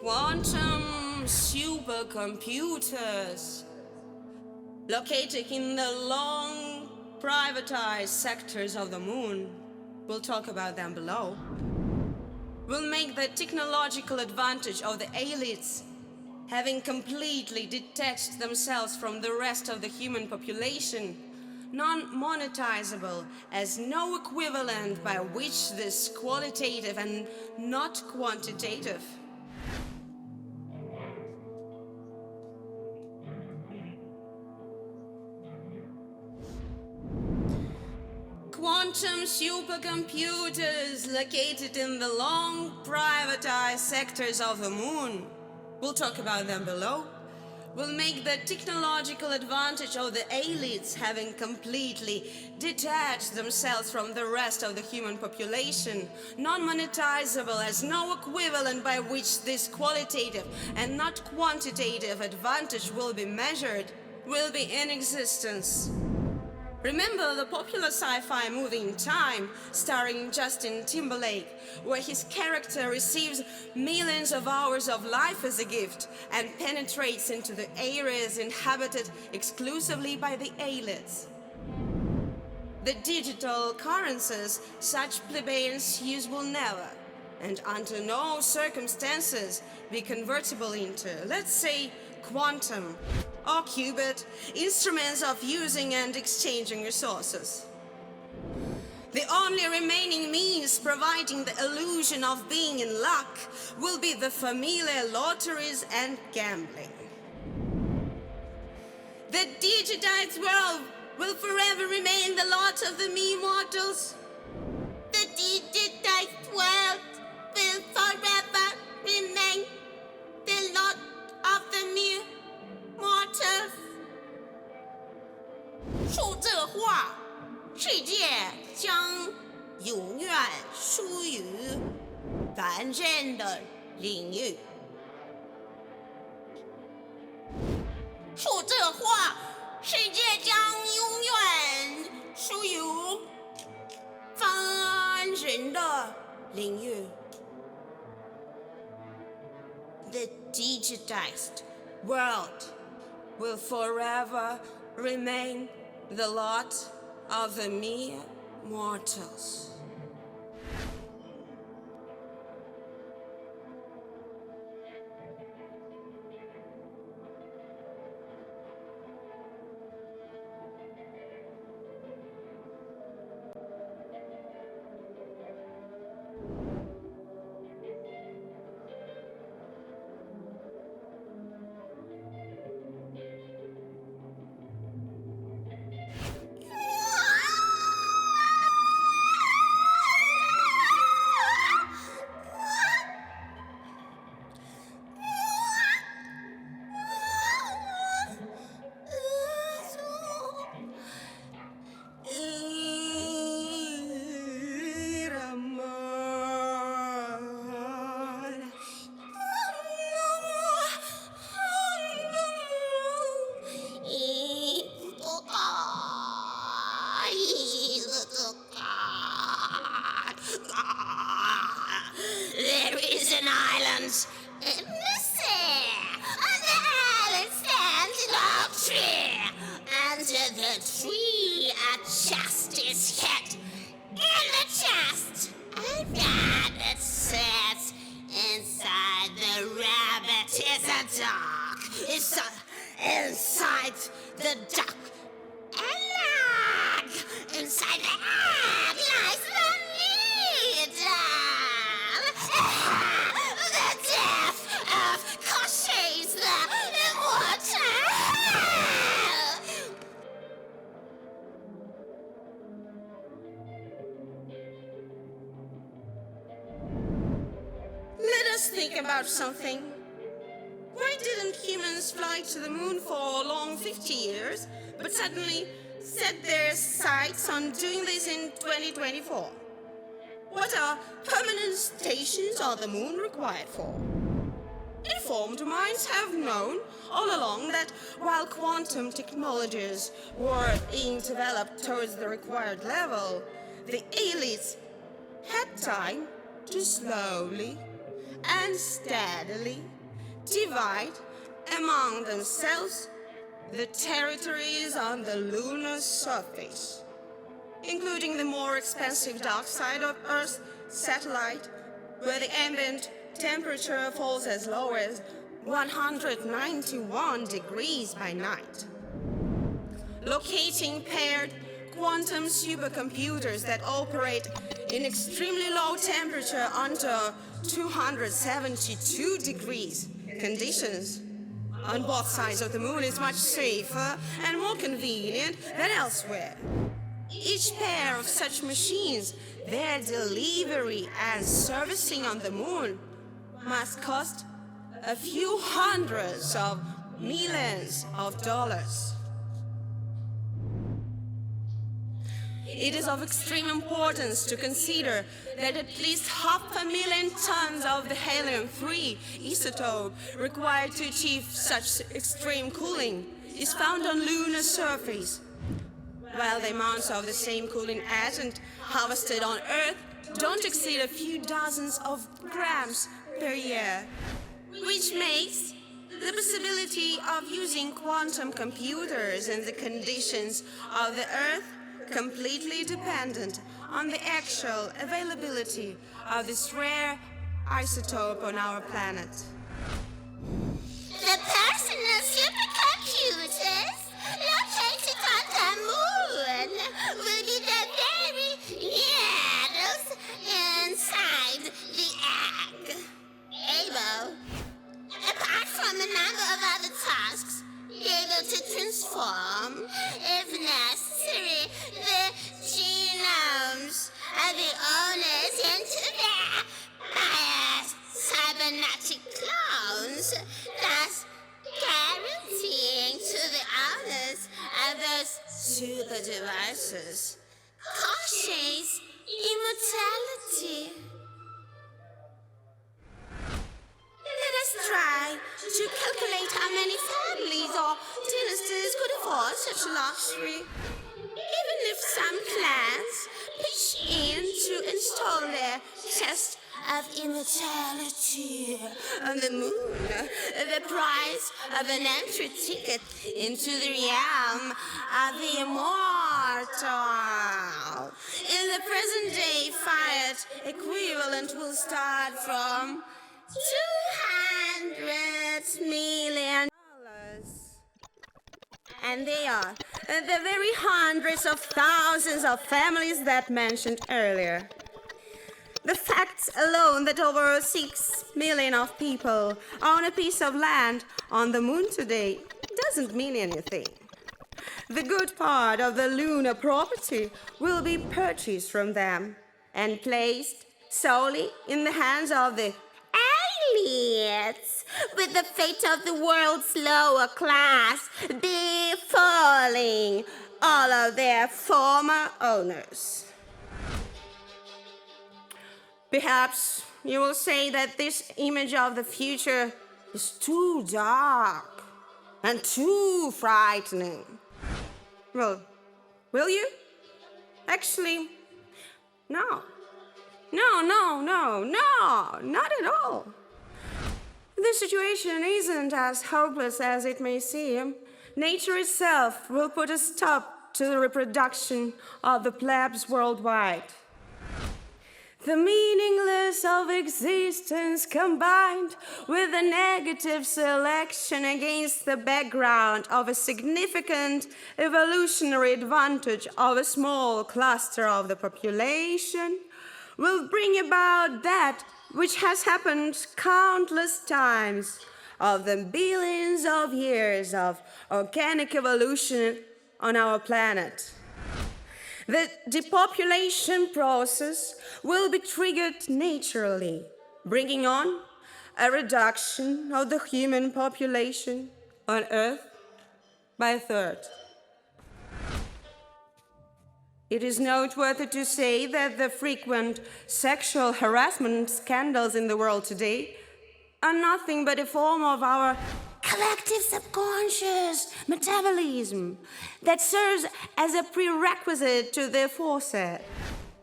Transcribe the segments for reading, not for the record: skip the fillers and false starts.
Quantum supercomputers, located in the long privatized sectors of the moon, we'll talk about them below, will make the technological advantage of the elites, having completely detached themselves from the rest of the human population, non-monetizable, as no equivalent by which this qualitative and not quantitative. Quantum supercomputers located in the long privatized sectors of the moon, we'll talk about them below, will make the technological advantage of the elites, having completely detached themselves from the rest of the human population, non-monetizable, as no equivalent by which this qualitative and not quantitative advantage will be measured, will be in existence. Remember the popular sci-fi movie In Time, starring Justin Timberlake, where his character receives millions of hours of life as a gift and penetrates into the areas inhabited exclusively by the elites. The digital currencies such plebeians use will never, and under no circumstances, be convertible into, let's say, quantum or qubit, instruments of using and exchanging resources. The only remaining means providing the illusion of being in luck will be the familiar lotteries and gambling. The digitized world will forever remain the lot of the mere mortals. The digitized world will forever remain the lot of the mere mortals. 说这话，世界将永远属于凡人的领域。说这话，世界将永远属于凡人的领域。The digitized world will forever remain the lot of the mere mortals. There is an island in the sea, and the island stands in a tree. Under the tree, a chest is hid in the chest, and rabbit sits inside. The rabbit is a dog. Inside the duck, a lag. Inside the egg lies the needle. The death of Koshis the immortal. Let us think about something. Why didn't humans fly to the moon for a long 50 years, but suddenly set their sights on doing this in 2024? What are permanent stations on the moon required for? Informed minds have known all along that while quantum technologies were being developed towards the required level, the elites had time to slowly and steadily divide among themselves the territories on the lunar surface, including the more expensive dark side of Earth's satellite, where the ambient temperature falls as low as 191 degrees by night. Locating paired quantum supercomputers that operate in extremely low temperature under 272 degrees conditions on both sides of the moon is much safer and more convenient than elsewhere. Each pair of such machines, their delivery and servicing on the moon must cost a few hundreds of millions of dollars. It is of extreme importance to consider that at least 500,000 tons of the helium-3 isotope required to achieve such extreme cooling is found on lunar surface, while the amounts of the same cooling agent harvested on Earth don't exceed a few dozens of grams per year, which makes the possibility of using quantum computers in the conditions of the Earth completely dependent on the actual availability of this rare isotope on our planet. The personal supercomputers located on the moon will be the very needles inside the egg, able, apart from a number of other tasks, able to transform, if necessary, the genomes of the owners into their biased cybernetic clones, thus guaranteeing to the owners of those super devices cautious immortality. Let us try to calculate how many families or dynasties could afford such a luxury. Even if some clans pitch in to install their chest of immortality on the moon, the price of an entry ticket into the realm of the immortal in the present day fiat equivalent will start from $200 million. And they are the very hundreds of thousands of families that mentioned earlier. The fact alone that over 6 million of people own a piece of land on the moon today doesn't mean anything. The good part of the lunar property will be purchased from them and placed solely in the hands of the elites, with the fate of the world's lower class befalling all of their former owners. Perhaps you will say that this image of the future is too dark and too frightening. Well, will you? Actually, no. No, not at all. The situation isn't as hopeless as it may seem. Nature itself will put a stop to the reproduction of the plebs worldwide. The meaningless of existence combined with the negative selection against the background of a significant evolutionary advantage of a small cluster of the population will bring about that which has happened countless times of the billions of years of organic evolution on our planet. The depopulation process will be triggered naturally, bringing on a reduction of the human population on Earth by a third. It is noteworthy to say that the frequent sexual harassment scandals in the world today are nothing but a form of our collective subconscious metabolism that serves as a prerequisite to the aforesaid.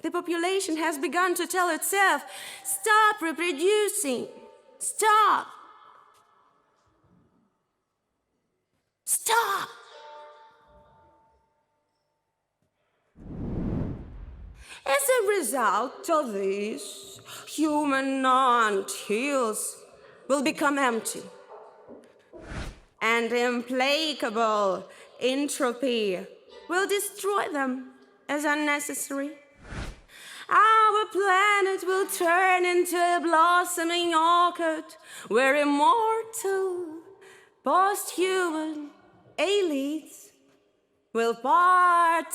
The population has begun to tell itself, stop reproducing, stop. Stop! As a result of this, human ant-hills will become empty, and implacable entropy will destroy them as unnecessary. Our planet will turn into a blossoming orchid where immortal, posthuman elites will partake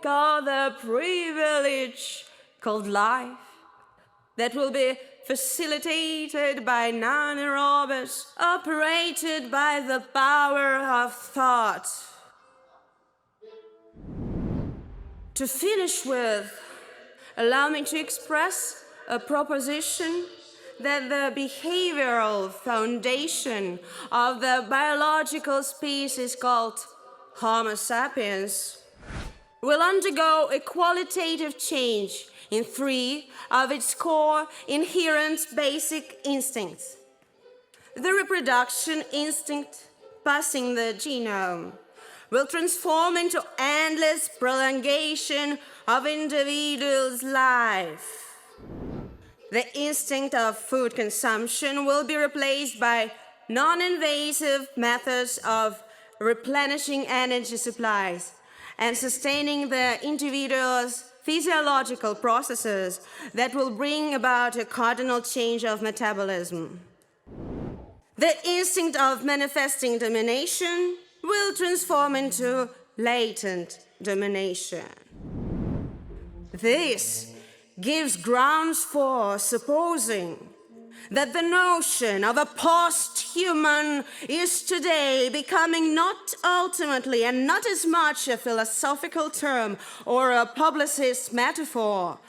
of the privilege called life that will be facilitated by nanorobots operated by the power of thought. To finish with, allow me to express a proposition that the behavioral foundation of the biological species called Homo sapiens will undergo a qualitative change in 3 of its core inherent basic instincts. The reproduction instinct, passing the genome, will transform into endless prolongation of individuals' life. The instinct of food consumption will be replaced by non-invasive methods of replenishing energy supplies and sustaining the individual's physiological processes that will bring about a cardinal change of metabolism. The instinct of manifesting domination will transform into latent domination. This gives grounds for supposing that the notion of a posthuman is today becoming not ultimately and not as much a philosophical term or a publicist metaphor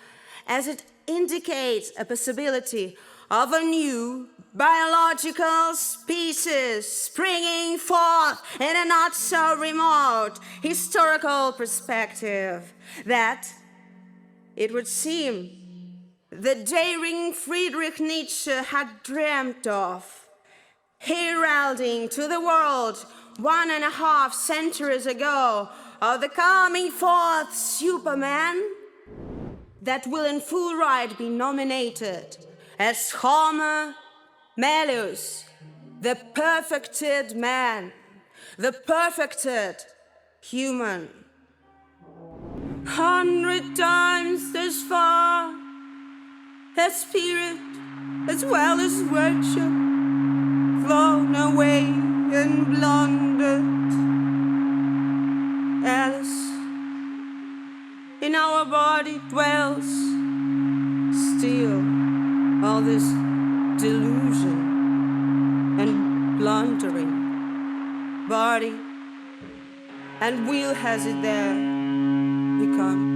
as it indicates a possibility of a new biological species springing forth in a not so remote historical perspective that, it would seem, the daring Friedrich Nietzsche had dreamt of, heralding to the world 1.5 centuries ago of the coming forth Superman that will in full right be nominated as homo melius, the perfected man, the perfected human. 100 times thus far has spirit as well as virtue flown away and blundered. Else, in our body dwells still all this delusion and blundering. Body and will has it there become.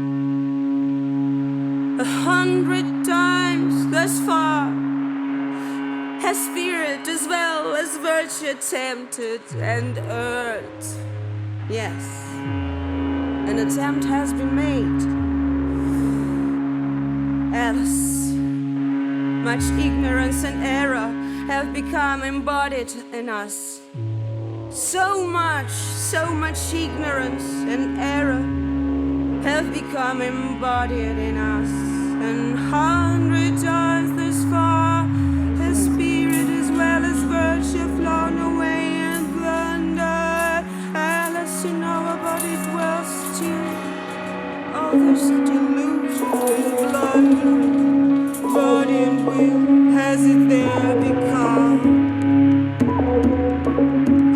100 times thus far has spirit as well as virtue tempted and erred. Yes, an attempt has been made. Else, much ignorance and error have become embodied in us. So much ignorance and error have become embodied in us. And 100 times thus far has spirit as well as virtue flown away and blundered. Alesya, in our body dwells still all this delusion and blundering. Body and will has it there become.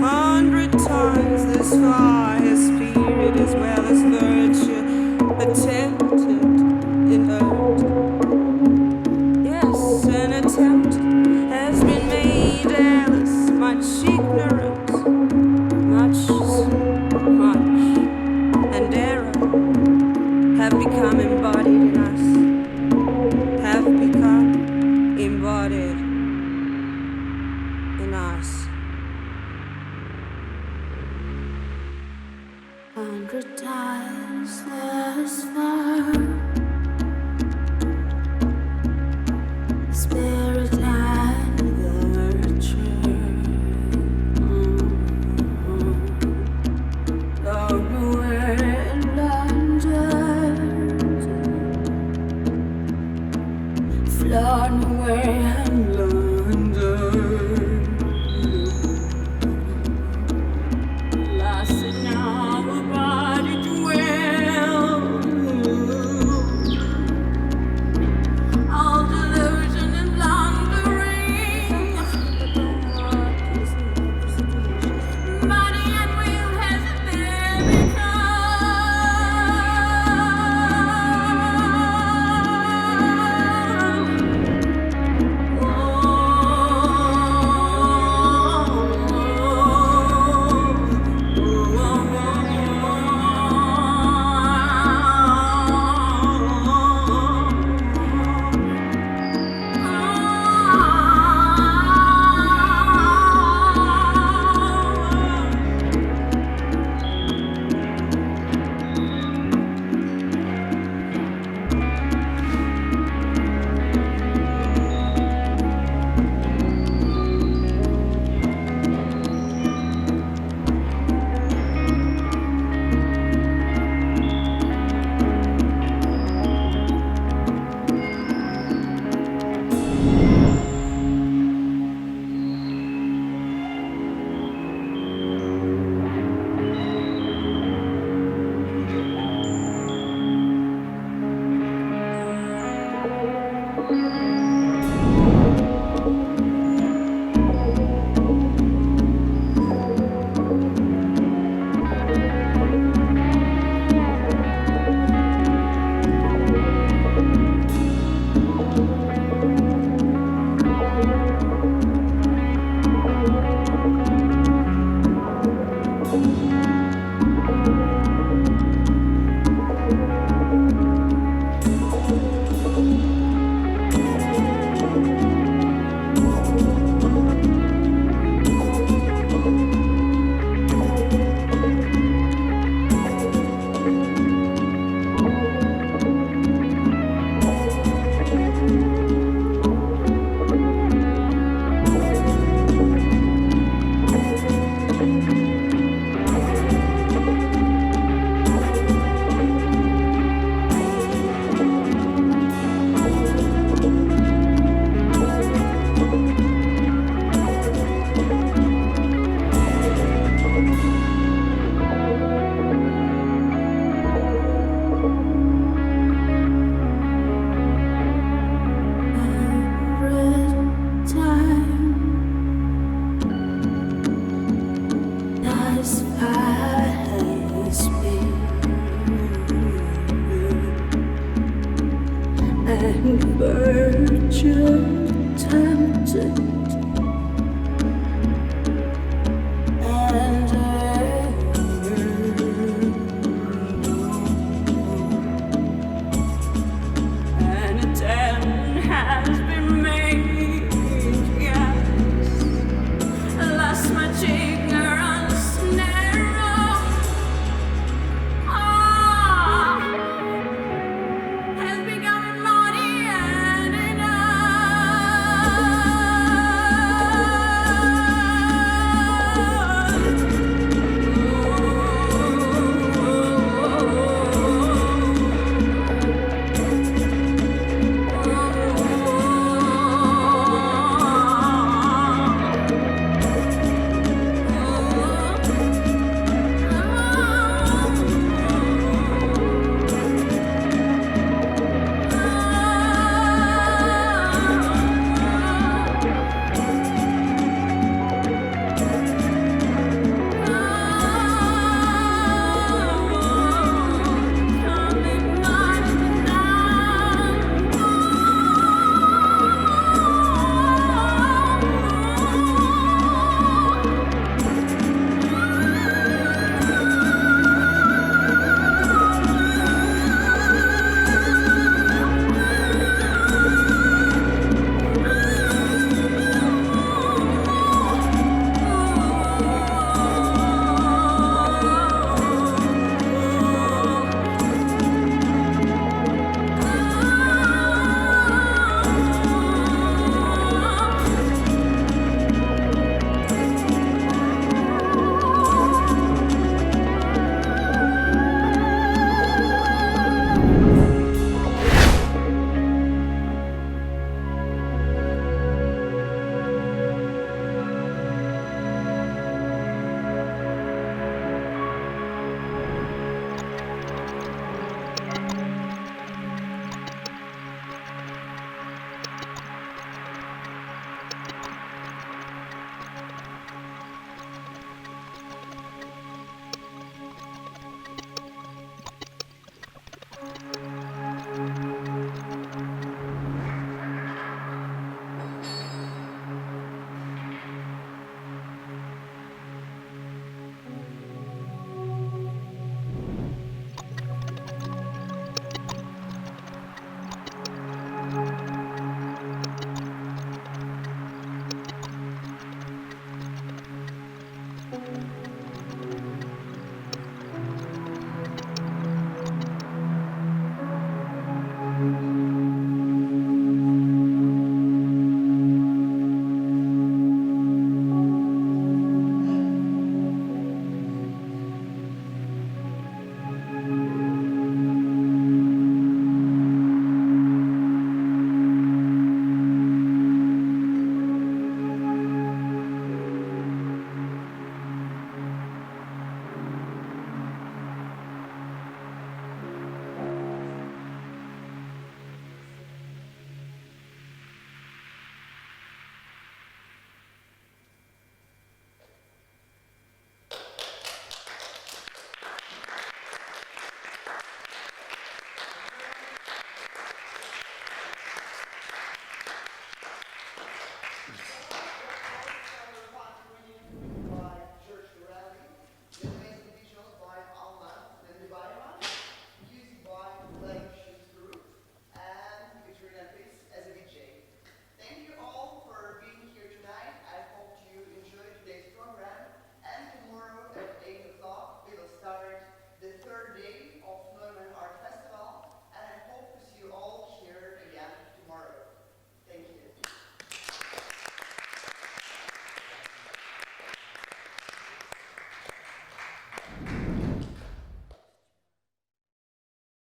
100 times this far has spirit as well as virtue attempted in earth. Yes, an attempt has been made, else much ignorance, much, and error have become embodied in us, have become embodied in us. 100 times thus far, spirit and virtue verge of tempted